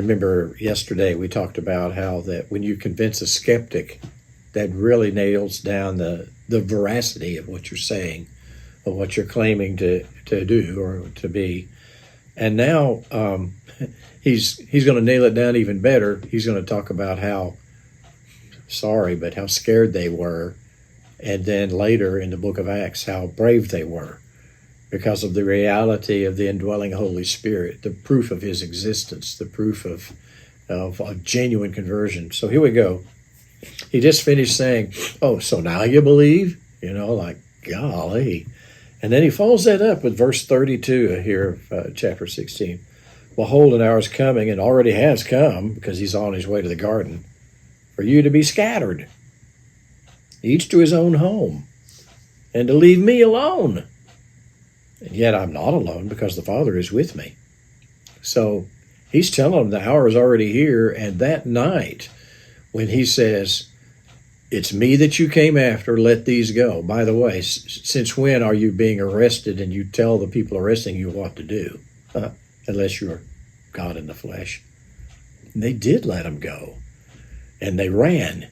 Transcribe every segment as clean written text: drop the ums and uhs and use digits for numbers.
remember yesterday we talked about how that when you convince a skeptic, that really nails down the veracity of what you're saying, of what you're claiming to do or to be. And now he's going to nail it down even better. He's going to talk about how scared they were. And then later in the book of Acts, how brave they were because of the reality of the indwelling Holy Spirit, the proof of his existence, the proof of a genuine conversion. So here we go. He just finished saying, oh, so now you believe? Like, golly. And then he follows that up with verse 32 here of chapter 16. Behold, an hour is coming, and already has come, because he's on his way to the garden, for you to be scattered, each to his own home, and to leave me alone. And yet I'm not alone, because the Father is with me. So he's telling them the hour is already here, and that night, when he says, it's me that you came after, let these go. By the way, since when are you being arrested and you tell the people arresting you what to do? Unless you're God in the flesh. And they did let them go. And they ran.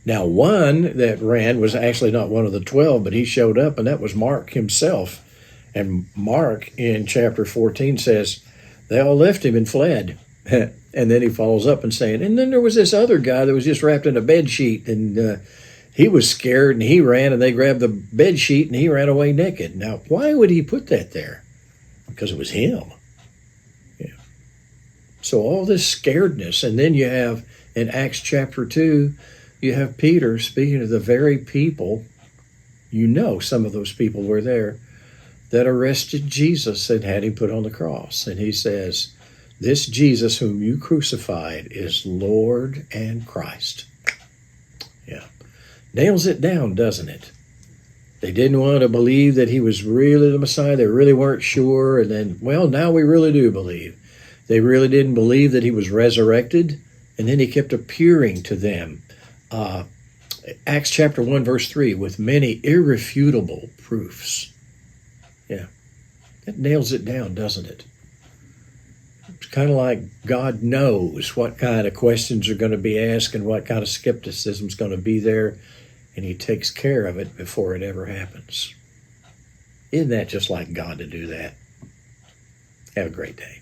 Now, one that ran was actually not one of the 12, but he showed up, and that was Mark himself. And Mark in chapter 14 says, they all left him and fled. And then he follows up and saying, and then there was this other guy that was just wrapped in a bed sheet, and he was scared, and he ran, and they grabbed the bed sheet, and he ran away naked. Now, why would he put that there? Because it was him. Yeah. So all this scaredness, and then you have in Acts chapter 2, you have Peter speaking to the very people, some of those people were there, that arrested Jesus and had him put on the cross. And he says, this Jesus whom you crucified is Lord and Christ. Yeah. Nails it down, doesn't it? They didn't want to believe that he was really the Messiah. They really weren't sure. And then, now we really do believe. They really didn't believe that he was resurrected. And then he kept appearing to them. Acts chapter 1, verse 3, with many irrefutable proofs. Yeah. That nails it down, doesn't it? It's kind of like God knows what kind of questions are going to be asked and what kind of skepticism is going to be there, and he takes care of it before it ever happens. Isn't that just like God to do that? Have a great day.